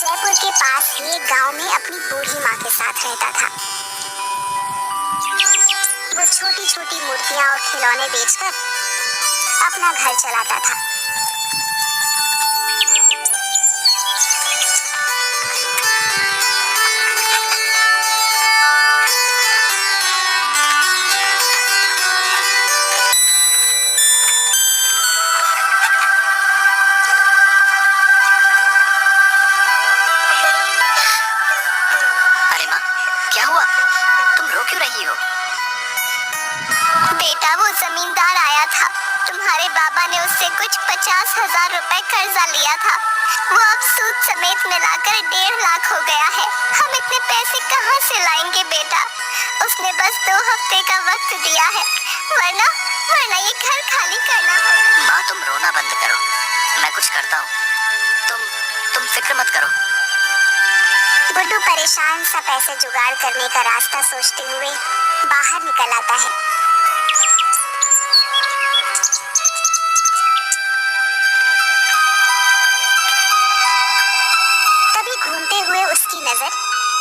जयपुर के पास ही एक गांव में अपनी बूढ़ी माँ के साथ रहता था। वो छोटी छोटी मूर्तियां और खिलौने बेचकर अपना घर चलाता था। अरे माँ, क्या हुआ? तुम रो क्यों रही हो? बेटा, वो जमींदार आया था। तुम्हारे बाबा ने उससे कुछ 50,000 रुपए कर्जा लिया था। वो अब सूद समेत मिलाकर 1.5 लाख हो गया है। हम इतने पैसे कहाँ से लाएंगे बेटा? उसने बस 2 हफ्ते का वक्त दिया है, वरना ये घर खाली करना होगा। माँ, तुम रोना बंद करो, मैं कुछ करता हूँ। तुम फिक्र मत करो। गुड्डू परेशान सा पैसे जुगाड़ करने का रास्ता सोचते हुए बाहर निकल आता है। तभी घूमते हुए उसकी नजर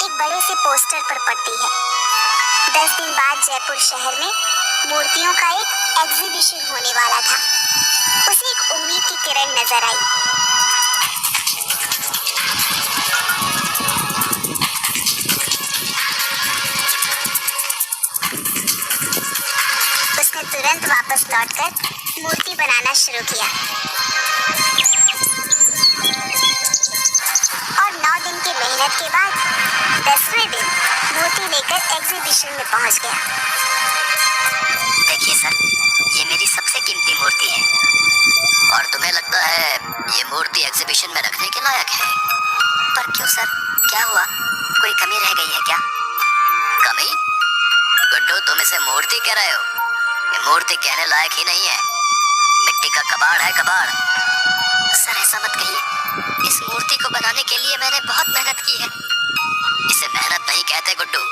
एक बड़े से पोस्टर पर पड़ती है। 10 दिन बाद जयपुर शहर में मूर्तियों का एक एग्जीबिशन होने वाला था। उसे एक उम्मीद की किरण नजर आई। उसने तुरंत वापस लौटकर मूर्ति बनाना शुरू किया और 9 दिन की मेहनत के बाद 10वें दिन मूर्ति लेकर एग्जीबिशन में पहुंच गया। देखिए सर, ये मेरी सबसे कीमती मूर्ति है और तुम्हें लगता है ये मूर्ति एग्जीबिशन में रखने के लायक है। पर क्यों सर, क्या हुआ? कोई कमी रह गई है क्या? कमी? गुड्डू, तुम इसे मूर्ति कह रहे हो? ये मूर्ति कहने लायक ही नहीं है, मिट्टी का कबाड़ है, कबाड़। सर, ऐसा मत कहिए। इस मूर्ति को बनाने के लिए मैंने बहुत मेहनत की है। इसे मेहनत नहीं कहते गुड्डू।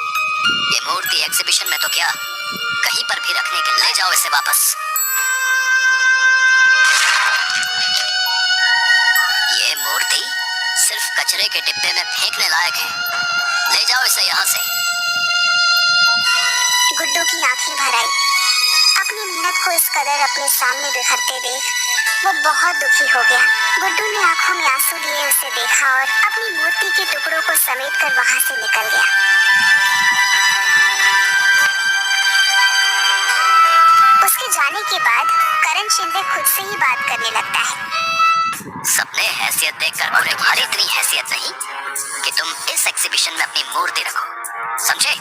ये मूर्ति एग्जीबिशन में तो क्या, कहीं पर भी रखने के ले जाओ इसे वापस। ये मूर्ति सिर्फ कचरे के डिब्बे में फेंकने लायक है। ले जाओ इसे यहाँ से। गुड्डू की आंखें भर आई। अपनी मेहनत को इस कदर अपने सामने बिखरते देख वो बहुत दुखी हो गया। गुड्डू ने आंखों में आंसू लिए उसे देखा और अपनी मूर्ति के टुकड़ों को समेटकर वहां से निकल गया। उसके जाने के बाद करण शिंदे खुद से ही बात करने लगता है। सबने हैसियत देखकर, और तुम्हारी इतनी हैसियत नहीं कि तुम इस एग्जीबिशन में अपनी मूर्ति रखो, समझे?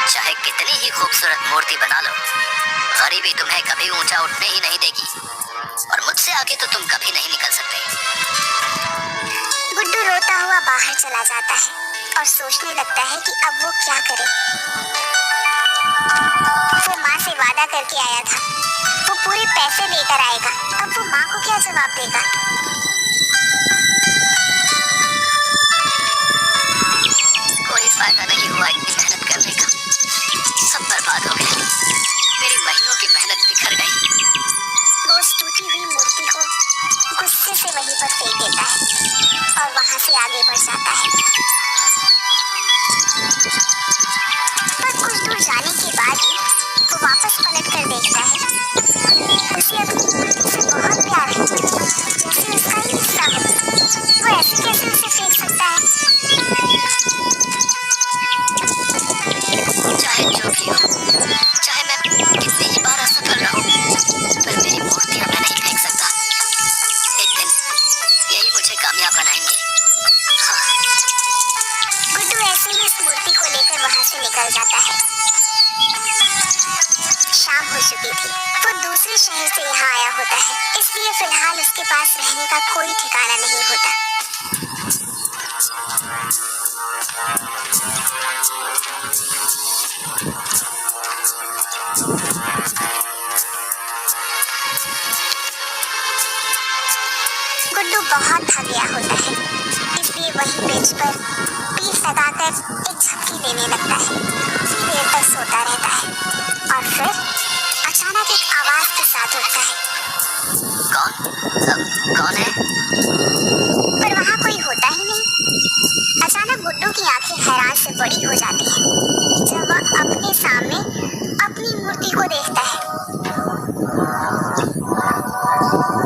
चाहे कितनी ही खूबसूरत मूर्ति बना लो, गरीबी तुम्हें कभी ऊंचा उठने ही नहीं देगी और मुझसे आगे तो तुम कभी नहीं निकल सकते। गुड्डू रोता हुआ बाहर चला जाता है और सोचने लगता है कि अब वो क्या करे। वो माँ से वादा करके आया था, वो पूरे पैसे लेकर आएगा। अब वो माँ को क्या जवाब देगा? कोई फायदा नहीं हुआ इतनी मेहनत करने का, सब बर्बाद हो गया। मेरी महीनों की मेहनत बिखर गई। वो उस टूटी हुई मूर्ति को गुस्से से वहीं पर फेंक देता है और वहां से आगे बढ़ जाता है। पर कुछ दूर जाने के बाद ही वो वापस पलट कर देखता है। उसे अपनी मूर्ति से बहुत प्यार है, जैसे उसका ही हिस्सा हो। वो ऐसे कैसे उसे फेंक सकता है? चाहे जो भी हो, चाहे मैं कितनी ही बार असफल रहूं, पर मेरी मूर्तियां मैं नहीं फेंक सकता। एक दिन यही मुझे कामयाब बनाएंगे। गुड्डू ऐसे ही इस मूर्ति को लेकर वहां से निकल जाता है। शाम हो चुकी थी। वो दूसरे शहर से यहाँ आया होता है, इसलिए फिलहाल उसके पास रहने का कोई ठिकाना नहीं होता। गुड्डू बहुत थक गया होता है, इसलिए वही बेंच पर पीठ लगाकर एक झपकी लेने लगता है। काफी देर तक सोता रहता है और फिर अचानक एक आवाज के साथ उठता है। कौन? कौन है? पर वहाँ कोई होता ही नहीं। अचानक गुड्डू की आंखें हैरान से बड़ी हो जाती हैं जब वह अपने सामने अपनी मूर्ति को देखता है।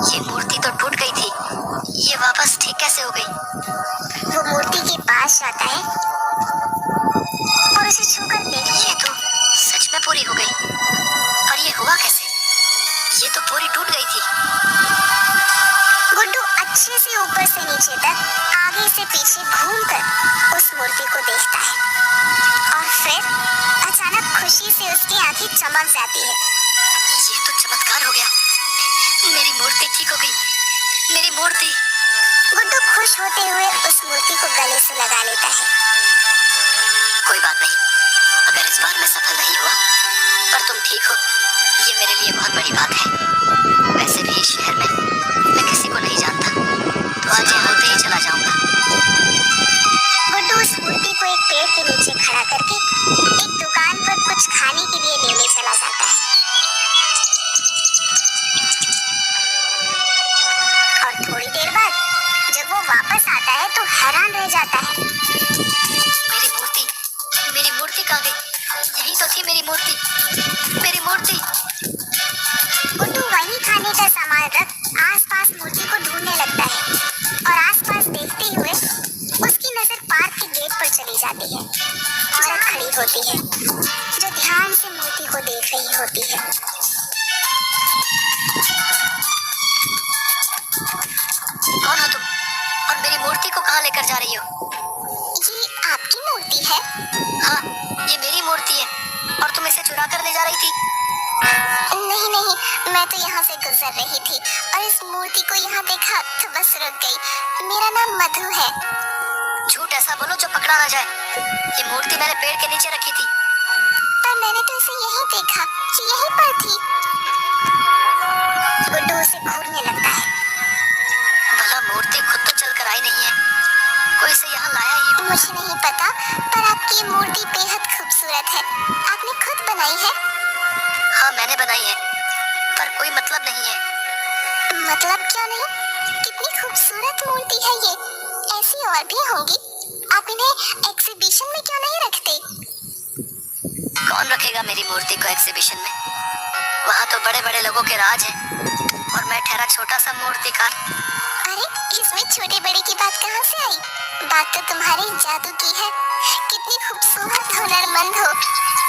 ये मूर्ति तो टूट गई थी, ये वापस ठीक कैसे हो गई? वो मूर्ति के पास जाता है और उसे छूकर देखता है। ये तो सच में पूरी हो गई। और ये हुआ कैसे? ये तो पूरी टूट गई थी। गुड्डू अच्छे से ऊपर से नीचे तक आगे से पीछे घूमकर उस मूर्ति को देखता है और फिर अचानक खुशी से उसकी आंखें चमक जाती है। ये तो चमत्कार हो गया, मेरी मूर्ति ठीक हो गई, मेरी मूर्ति। गुड्डू खुश होते हुए उस मूर्ति को गले से लगा लेता है। कोई बात नहीं, अगर इस बार मैं सफल नहीं हुआ पर तुम ठीक हो, ये मेरे लिए बहुत बड़ी बात है। वैसे भी इस शहर में मैं किसी को नहीं जानता, तो आज यहाँ होते ही चला जाऊंगा। गुड्डू उस मूर्ति को एक पेड़ के नीचे खड़ा करके एक दुकान पर कुछ खाने के लिए लेने चला जाता है। और थोड़ी देर बाद जब वो वापस आता है तो हैरान रह जाता है। मेरी मूर्ति कहाँ गई? यही तो थी मेरी मूर्ति, मेरी मूर्ति। गुड्डू वही खाने का सामान रख आसपास मूर्ति को ढूंढने लगता है और आसपास देखते हुए उसकी नजर पार्क के गेट पर चली जाती है। औरत खड़ी होती है जो ध्यान से मूर्ति को देख रही होती है। कौन हो तुम और मेरी मूर्ति को कहाँ लेकर जा रही हो? ये आपकी मूर्ति है? हाँ, ये मेरी मूर्ति है और तुम इसे चुरा कर ले जा रही थी। नहीं नहीं, मैं तो यहाँ से गुजर रही थी और इस मूर्ति को यहाँ देखा तो बस रुक गई। मेरा नाम मधु है। झूठ ऐसा बोलो जो पकड़ा ना जाए। ये मूर्ति मैंने पेड़ के नीचे रखी थी। पर मैंने तो इसे यहीं देखा, ये यहीं पर थी। गुड्डू उसे घूरने लगता है। भला मूर्ति खुद तो चल कर आई नहीं है, कोई इसे यहाँ लाया ही हो। मुझे नहीं पता, पर आपकी ये मूर्ति बेहद खूबसूरत है। आपने खुद बनाई है? हाँ, मैंने बनाई है, पर कोई मतलब नहीं है। मतलब क्यों नहीं? कितनी खूबसूरत मूर्ति है ये। ऐसी और भी होंगी, आप इन्हें एग्जीबिशन में क्यों नहीं रखते? कौन रखेगा मेरी मूर्ति को एग्जीबिशन में? वहाँ तो बड़े बड़े लोगों के राज हैं और मैं ठहरा छोटा सा मूर्तिकार। अरे, इसमें छोटे बड़े की बात कहाँ से आई? बात तो तुम्हारे जादू की है। कितनी खूबसूरत हुनरमंद हो।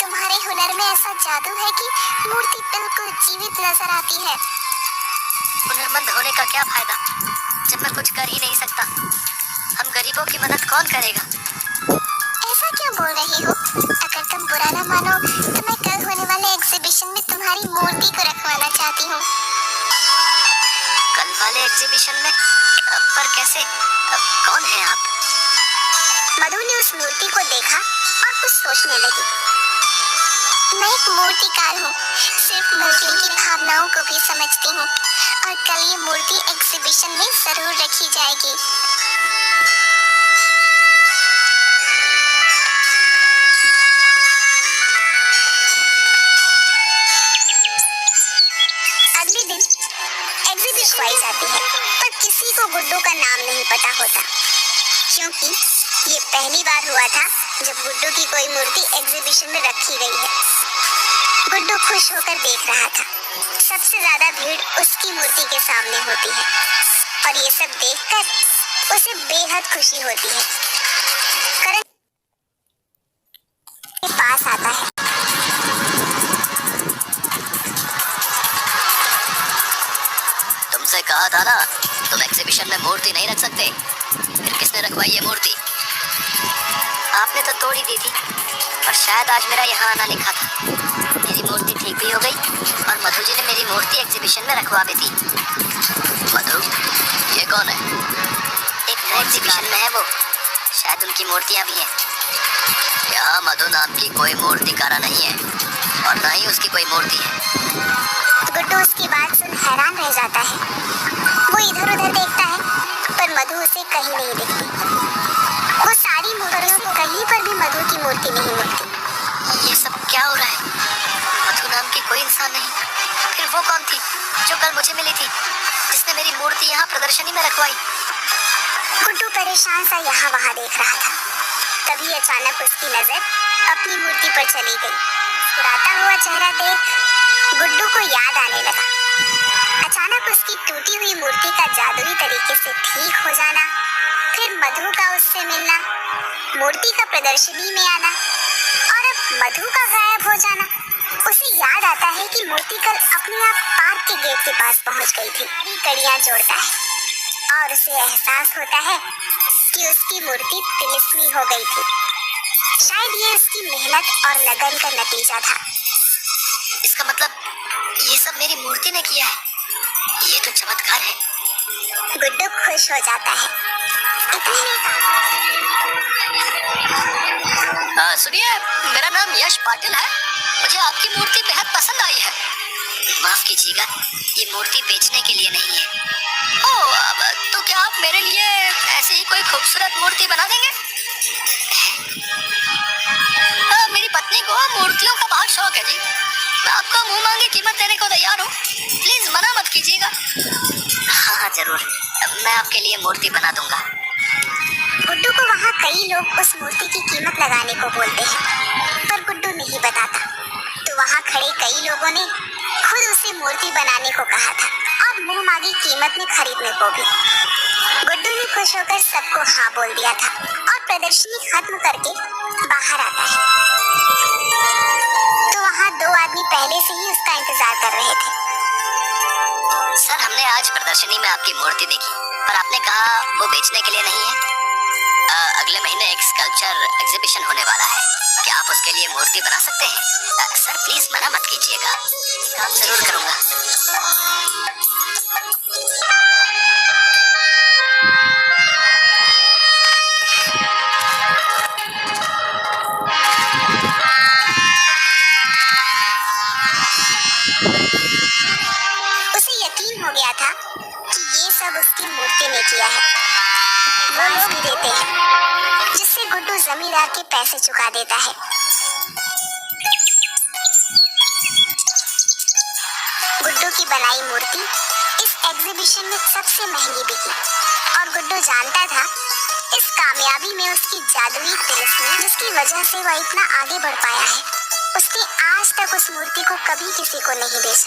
तुम्हारे हुनर में ऐसा जादू है कि मूर्ति बिल्कुल जीवित नजर आती है। हुनरमंद होने का क्या फायदा जब मैं कुछ कर ही नहीं सकता? हम गरीबों की मदद कौन करेगा? ऐसा क्यों बोल रही हो? अगर तुम बुरा ना मानो तो मैं कल होने वाले एग्जीबिशन में तुम्हारी मूर्ति को रखवाना चाहती हूँ। कल वाले एग्जीबिशन में? पर कैसे? कौन है आप? मधु ने उस मूर्ति को देखा और कुछ सोचने लगी। मैं एक मूर्तिकार हूँ, सिर्फ मूर्तियों की भावनाओं को भी समझती हूँ और कल ये मूर्ति एग्जीबिशन में जरूर रखी जाएगी। अगले दिन एग्जीबिशन आई जाती है, पर किसी को गुड्डू का नाम नहीं पता होता, क्योंकि ये पहली बार हुआ था जब गुड्डू की कोई मूर्ति एग्जीबिशन में रखी गई है। गुड्डू खुश होकर देख रहा था। सबसे ज्यादा भीड़ उसकी मूर्ति के सामने होती है और ये सब देखकर उसे बेहद खुशी होती है। करण के पास आता है। तुमसे कहा था ना, तुम एग्जीबिशन में मूर्ति नहीं रख सकते। फिर किसने रखवाई ये मूर्ति? आपने तो तोड़ ही दी थी, और शायद आज मेरा यहाँ आना लिखा था। मेरी मूर्ति ठीक भी हो गई और मधु जी ने मेरी मूर्ति एग्जीबिशन में रखवा भी दी। मधु, ये कौन है? एक नए एग्जीबिशन में है वो, शायद उनकी मूर्तियाँ भी हैं। यहाँ मधु नाम की कोई मूर्तिकारा नहीं है और ना ही उसकी कोई मूर्ति है। गुड्डू उसकी बात सुन हैरान रह जाता है। वो इधर उधर देखता है पर मधु उसे कहीं नहीं दिखती। वो सारी मूर्तियों को कहीं पर भी मधु की मूर्ति नहीं मिलती। ये सब क्या हो रहा है? मधु नाम की कोई इंसान नहीं। फिर वो कौन थी जो कल मुझे मिली थी, जिसने आपने मेरी मूर्ति यहाँ प्रदर्शनी में रखवाई? गुड्डू परेशान सा यहाँ वहाँ देख रहा था। तभी अचानक उसकी नजर अपनी मूर्ति पर चली गई। मुस्कुराता हुआ चेहरा देख गुड्डू को याद आने लगा। अचानक उसकी टूटी हुई मूर्ति का जादुई तरीके से ठीक हो जाना, फिर मधु का उससे मिलना, मूर्ति का प्रदर्शनी में आना और अब मधु का गायब हो जाना। उसे याद आता है कि मूर्ति कल अपने आप पार्क के गेट के पास पहुंच गई थी। कड़ियां जोड़ता है और उसे एहसास होता है कि उसकी मूर्ति तिलिस्मी हो गई थी। शायद ये उसकी मेहनत और लगन का नतीजा था। इसका मतलब ये सब मेरी मूर्ति ने किया है। ये तो चमत्कार है। गुड्डू खुश हो जाता है। सुनिए, मेरा नाम यश पाटिल है। मुझे आपकी मूर्ति बेहद पसंद आई है। माफ कीजिएगा, ये मूर्ति बेचने के लिए नहीं है। ओह, अब तो क्या आप मेरे लिए ऐसे ही कोई खूबसूरत मूर्ति बना देंगे? मेरी पत्नी को मूर्तियों का बहुत शौक है जी। मैं आपको मुंह मांगी कीमत देने को तैयार हूँ। प्लीज मना मत कीजिएगा। हाँ जरूर, मैं आपके लिए मूर्ति बना दूंगा। गुड्डू को वहाँ कई लोग उस मूर्ति की कीमत लगाने को बोलते हैं, पर गुड्डू नहीं बताता। तो वहाँ खड़े कई लोगों ने खुद उसे मूर्ति बनाने को कहा था और मुंह मांगी कीमत में खरीदने को भी। गुड्डू ने खुश होकर सबको हाँ बोल दिया था और प्रदर्शनी खत्म करके बाहर आता है। तो वहाँ दो आदमी पहले से ही उसका इंतजार कर रहे थे। सर, हमने आज प्रदर्शनी में आपकी मूर्ति देखी, पर आपने कहा वो बेचने के लिए नहीं है। अगले महीने एक स्कल्पचर एग्जीबिशन होने वाला है। क्या आप उसके लिए मूर्ति बना सकते हैं? सर प्लीज मना मत कीजिएगा, काम जरूर करूंगा। उसे यकीन हो गया था कि ये सब उसकी मूर्ति ने किया है। वो लोग भी देते हैं, जिससे गुड्डू जमींदार के पैसे चुका देता है। गुड्डू की बनाई मूर्ति इस एग्जीबिशन में सबसे महंगी बिकी और गुड्डू जानता था इस कामयाबी में उसकी जादुई तिलिस्मी, जिसकी वजह से वह इतना आगे बढ़ पाया है। उसने आज तक उस मूर्ति को कभी किसी को नहीं बेचा।